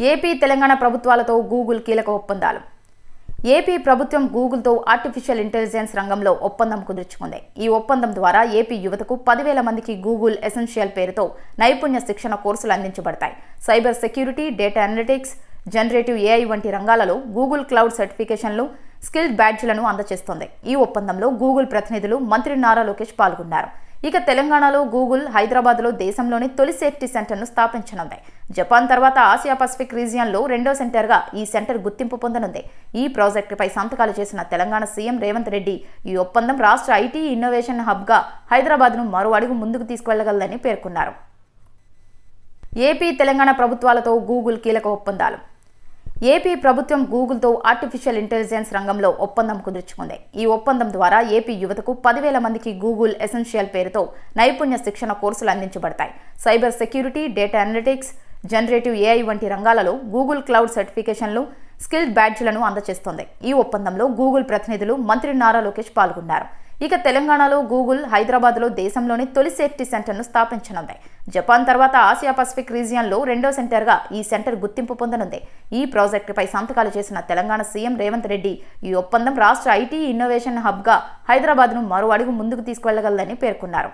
AP Telangana ప్రభుత్వాలతో Google కీలక ఒప్పందాలు. AP ప్రభుత్వం గూగుల్తో ఆర్టిఫిషియల్ ఇంటెలిజెన్స్ రంగంలో ఒప్పందం కుదుర్చుకుంది. ఈ ఒప్పందం ద్వారా ఏపీ యువతకు 10,000 మందికి గూగుల్ ఎసెన్షియల్ పేరుతో నైపుణ్య శిక్షణ కోర్సులు అందించబడతాయి. Cyber security, data analytics, generative AI వంటి రంగాలలో గూగుల్ క్లౌడ్ సర్టిఫికేషన్లు, స్కిల్ బ్యాడ్జ్లను అందజేస్తోంది. ఈ ఒప్పందంలో గూగుల్ ప్రతినిధులు మంత్రి నారా లోకేష్ పాల్గొన్నారు. ఇక తెలంగాణలో గూగుల్ హైదరాబాద్లో దేశంలోని తొలి సేఫ్టీ సెంటర్ను స్థాపించనుంది. జపాన్ తర్వాత ఆసియా పసిఫిక్ రీజియన్లో రెండో సెంటర్గా ఈ సెంటర్ గుర్తింపు పొందనుంది. ఈ ప్రాజెక్టుపై సంతకాలు చేసిన తెలంగాణ సీఎం రేవంత్ రెడ్డి ఈ ఒప్పందం రాష్ట్ర ఐటీ ఇన్నోవేషన్ హబ్గా హైదరాబాద్ను మరో అడుగు ముందుకు తీసుకువెళ్లగలదని పేర్కొన్నారు. ఏపీ తెలంగాణ ప్రభుత్వాలతో గూగుల్ కీలక ఒప్పందాలు. ఏపీ ప్రభుత్వం గూగుల్తో ఆర్టిఫిషియల్ ఇంటెలిజెన్స్ రంగంలో ఒప్పందం కుదుర్చుకుంది. ఈ ఒప్పందం ద్వారా ఏపీ యువతకు 10,000 మందికి గూగుల్ ఎసెన్షియల్ పేరుతో నైపుణ్య శిక్షణ కోర్సులు అందించబడతాయి. Cyber security, data analytics, generative AI వంటి రంగాలలో గూగుల్ క్లౌడ్ సర్టిఫికేషన్లు, స్కిల్ బ్యాడ్జ్లను అందజేస్తోంది. ఈ ఒప్పందంలో గూగుల్ ప్రతినిధులు మంత్రి నారా లోకేష్ పాల్గొన్నారు. ఇక తెలంగాణలో గూగుల్ హైదరాబాద్లో దేశంలోని తొలి సేఫ్టీ సెంటర్ను స్థాపించనుంది. జపాన్ తర్వాత ఆసియా పసిఫిక్ రీజియన్లో రెండో సెంటర్గా ఈ సెంటర్ గుర్తింపు పొందనుంది. ఈ ప్రాజెక్టుపై సంతకాలు చేసిన తెలంగాణ సీఎం రేవంత్ రెడ్డి ఈ ఒప్పందం రాష్ట్ర ఐటీ ఇన్నోవేషన్ హబ్గా హైదరాబాద్ను మరో అడుగు ముందుకు తీసుకువెళ్లగలదని పేర్కొన్నారు.